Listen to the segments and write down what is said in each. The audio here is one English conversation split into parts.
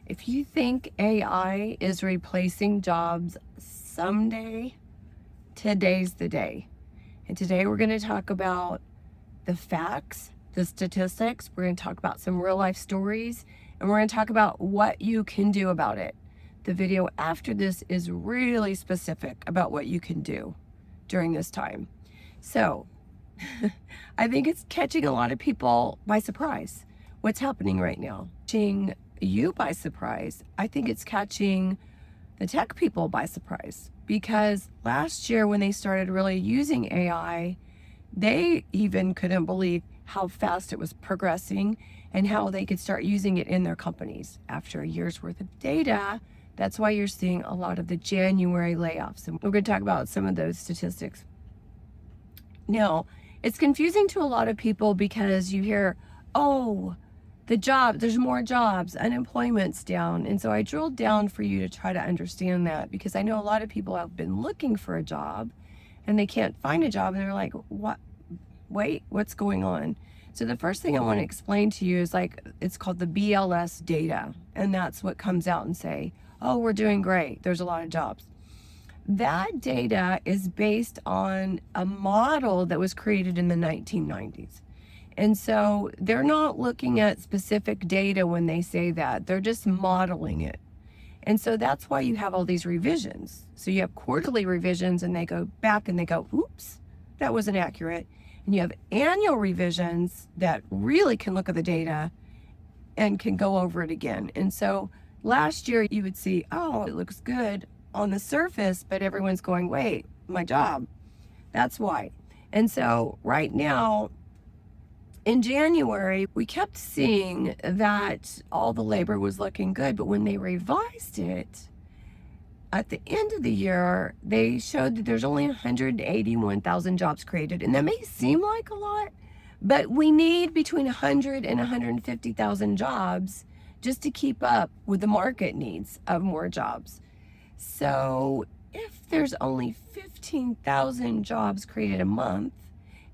If you think AI is replacing jobs someday, today's the day. And today we're going to talk about the facts, the statistics. We're going to talk about some real life stories, and we're going to talk about what you can do about it. The video after this is really specific about what you can do during this time. So I think it's catching a lot of people by surprise. What's happening right now? Catching you by surprise. I think it's catching the tech people by surprise, because last year when they started really using AI, they even couldn't believe how fast it was progressing and how they could start using it in their companies. After a year's worth of data, that's why you're seeing a lot of the January layoffs. And we're going to talk about some of those statistics. Now, it's confusing to a lot of people because you hear, oh, there's more jobs, unemployment's down. And so I drilled down for you to try to understand that, because I know a lot of people have been looking for a job and they can't find a job, and they're like, what? Wait, what's going on? So the first thing I want to explain to you is, it's called the BLS data. And that's what comes out and say, oh, we're doing great, there's a lot of jobs. That data is based on a model that was created in the 1990s. And so they're not looking at specific data when they say that. They're just modeling it. And so that's why you have all these revisions. So you have quarterly revisions, and they go back and they go, oops, that wasn't accurate. And you have annual revisions that really can look at the data and can go over it again. And so last year you would see, oh, it looks good on the surface, but everyone's going, wait, my job. That's why. And so right now, in January, we kept seeing that all the labor was looking good, but when they revised it at the end of the year, they showed that there's only 181,000 jobs created. And that may seem like a lot, but we need between 100 and 150,000 jobs just to keep up with the market needs of more jobs. So if there's only 15,000 jobs created a month,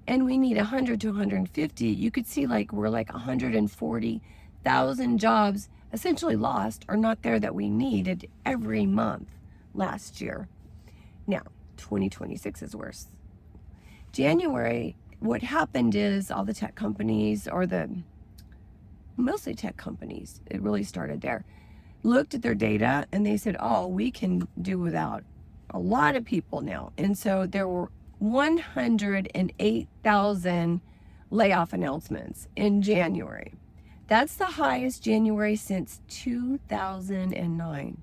and we need 100 to 150, you could see we're 140,000 jobs essentially lost or not there that we needed every month last year. Now, 2026 is worse. January, what happened is all the tech companies, mostly tech companies, it really started there, looked at their data and they said, oh, we can do without a lot of people now. And so there were 108,000 layoff announcements in January. That's the highest January since 2009.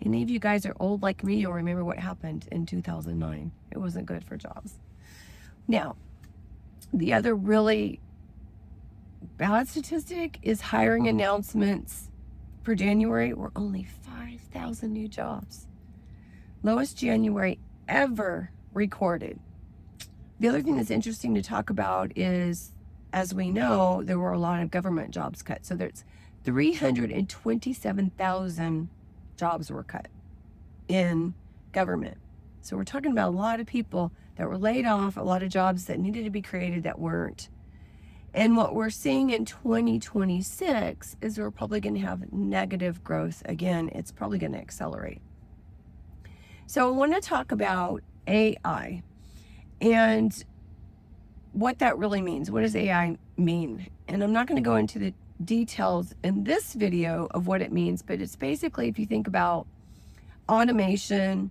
Any of you guys are old like me, you'll remember what happened in 2009. It wasn't good for jobs. Now, the other really bad statistic is hiring announcements for January were only 5,000 new jobs. Lowest January ever recorded. The other thing that's interesting to talk about is, as we know, there were a lot of government jobs cut. So there's 327,000 jobs were cut in government. So we're talking about a lot of people that were laid off, a lot of jobs that needed to be created that weren't. And what we're seeing in 2026 is we're probably going to have negative growth again. It's probably going to accelerate. So I want to talk about AI and what that really means. What does AI mean? And I'm not going to go into the details in this video of what it means, but it's basically, if you think about automation,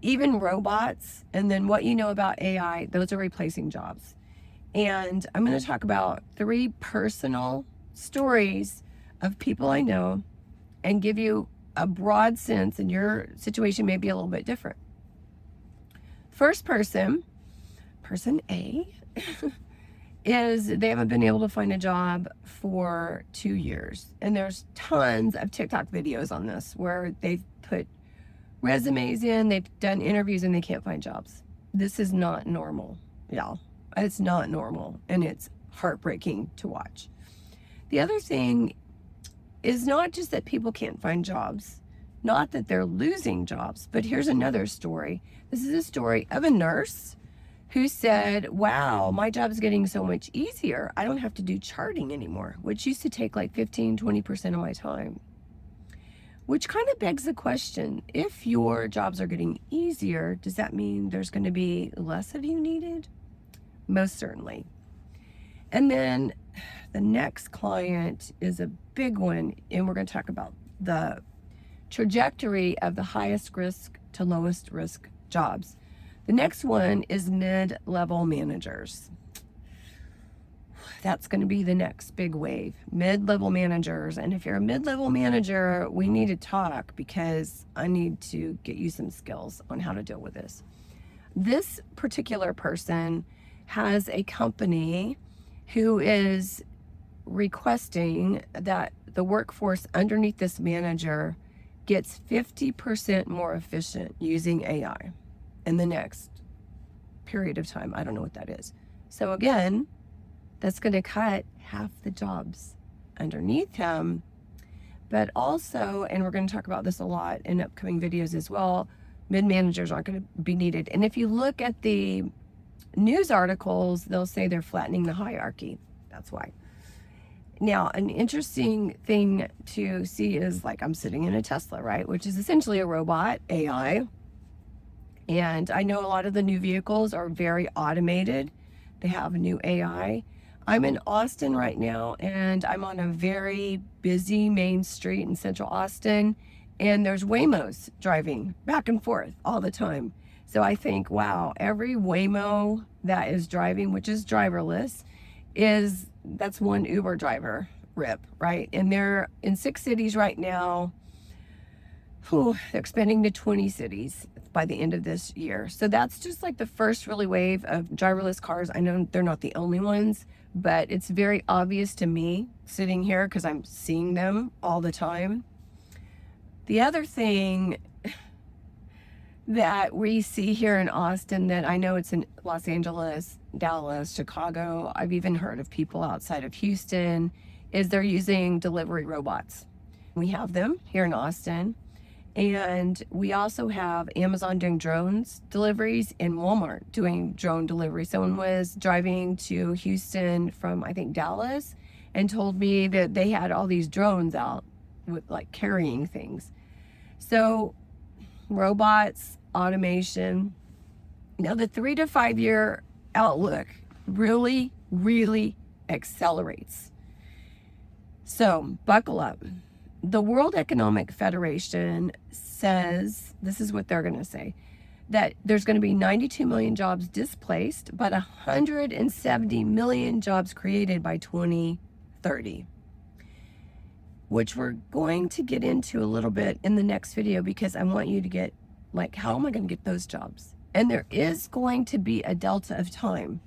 even robots, and then what you know about AI, those are replacing jobs. And I'm going to talk about 3 personal stories of people I know and give you a broad sense, and your situation may be a little bit different. First person A, is they haven't been able to find a job for 2 years. And there's tons of TikTok videos on this where they've put resumes in, they've done interviews, and they can't find jobs. This is not normal, y'all. It's not normal, and it's heartbreaking to watch. The other thing is not just that people can't find jobs, not that they're losing jobs, but here's another story. This is a story of a nurse who said, wow, my job is getting so much easier. I don't have to do charting anymore, which used to take like 15, 20% of my time. which kind of begs the question, if your jobs are getting easier, does that mean there's going to be less of you needed? Most certainly. And then the next client is a big one, and we're going to talk about the trajectory of the highest risk to lowest risk jobs. The next one is mid-level managers. That's going to be the next big wave, mid-level managers. And if you're a mid-level manager, we need to talk, because I need to get you some skills on how to deal with this. This particular person has a company who is requesting that the workforce underneath this manager gets 50% more efficient using AI in the next period of time. I don't know what that is. So again, that's going to cut half the jobs underneath him. But also, and we're going to talk about this a lot in upcoming videos as well, mid-managers aren't going to be needed. And if you look at the news articles, they'll say they're flattening the hierarchy. That's why. Now, an interesting thing to see is, like, I'm sitting in a Tesla, right? Which is essentially a robot, AI. And I know a lot of the new vehicles are very automated. They have a new AI. I'm in Austin right now, and I'm on a very busy main street in central Austin, and there's Waymos driving back and forth all the time. So I think, wow, every Waymo that is driving, which is driverless, that's one Uber driver rip, right? And they're in 6 cities right now. They're expanding to 20 cities by the end of this year. So that's just like the first really wave of driverless cars. I know they're not the only ones, but it's very obvious to me sitting here because I'm seeing them all the time. The other thing that we see here in Austin, that I know it's in Los Angeles, Dallas, Chicago, I've even heard of people outside of Houston, is they're using delivery robots. We have them here in Austin. And we also have Amazon doing drones deliveries and Walmart doing drone delivery. Someone was driving to Houston from, I think, Dallas, and told me that they had all these drones out with, like, carrying things. So robots, automation. Now the 3 to 5 year outlook really, really accelerates. So buckle up. The World Economic Federation says, this is what they're going to say, that there's going to be 92 million jobs displaced, but 170 million jobs created by 2030, which we're going to get into a little bit in the next video, because I want you to get, like, how am I going to get those jobs? And there is going to be a delta of time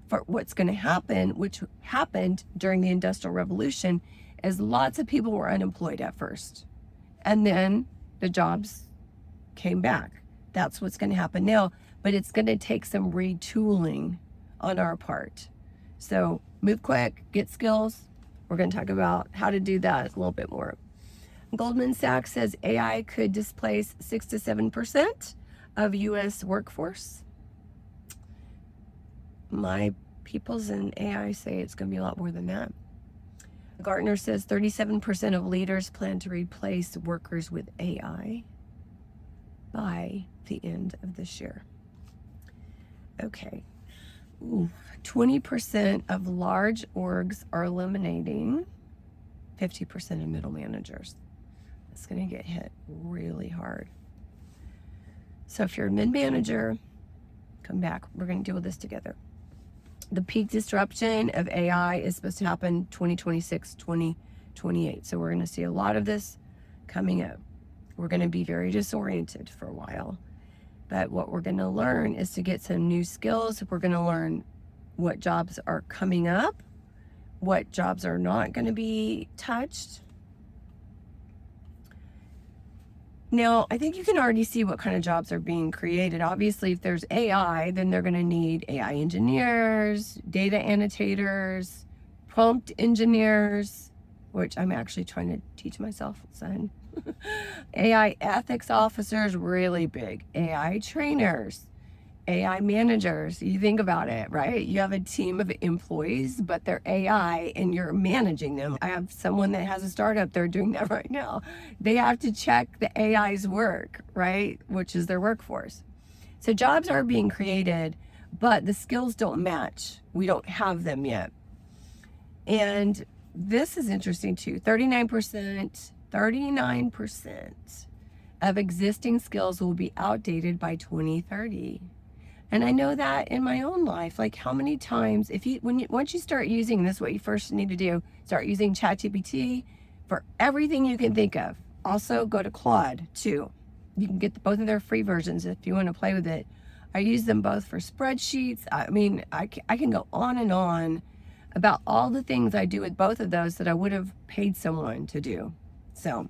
for what's going to happen, which happened during the Industrial Revolution, as lots of people were unemployed at first, and then the jobs came back. That's what's going to happen now, but it's going to take some retooling on our part. So move quick, get skills. We're going to talk about how to do that a little bit more. Goldman Sachs says AI could displace 6 to 7% of U.S. workforce. My peoples in AI say it's going to be a lot more than that. Gartner says 37% of leaders plan to replace workers with AI by the end of this year. Okay. 20% of large orgs are eliminating 50% of middle managers. It's going to get hit really hard. So if you're a mid-manager, come back. We're going to deal with this together. The peak disruption of AI is supposed to happen 2026, 2028. So we're going to see a lot of this coming up. We're going to be very disoriented for a while. But what we're going to learn is to get some new skills. We're going to learn what jobs are coming up, what jobs are not going to be touched. Now, I think you can already see what kind of jobs are being created. Obviously, if there's AI, then they're going to need AI engineers, data annotators, prompt engineers, which I'm actually trying to teach myself, son. AI ethics officers, really big. AI trainers, AI managers. You think about it, right? You have a team of employees, but they're AI and you're managing them. I have someone that has a startup, they're doing that right now. They have to check the AI's work, right? Which is their workforce. So jobs are being created, but the skills don't match. We don't have them yet. And this is interesting too. 39% of existing skills will be outdated by 2030. And I know that in my own life, like how many times, once you start using this, what you first need to do, start using ChatGPT for everything you can think of. Also go to Claude too. You can get both of their free versions if you want to play with it. I use them both for spreadsheets. I mean, I can go on and on about all the things I do with both of those that I would have paid someone to do. So,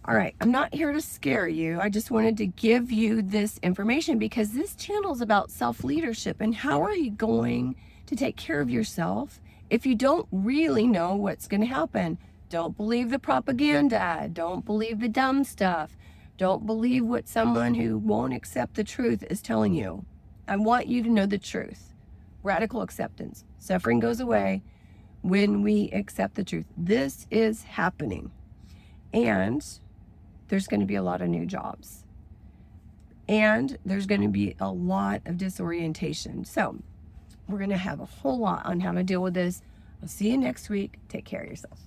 all right, I'm not here to scare you. I just wanted to give you this information because this channel is about self-leadership and how are you going to take care of yourself if you don't really know what's going to happen. Don't believe the propaganda. Don't believe the dumb stuff. Don't believe what someone who won't accept the truth is telling you. I want you to know the truth. Radical acceptance. Suffering goes away when we accept the truth. This is happening. And there's going to be a lot of new jobs. And there's going to be a lot of disorientation. So we're going to have a whole lot on how to deal with this. I'll see you next week. Take care of yourself.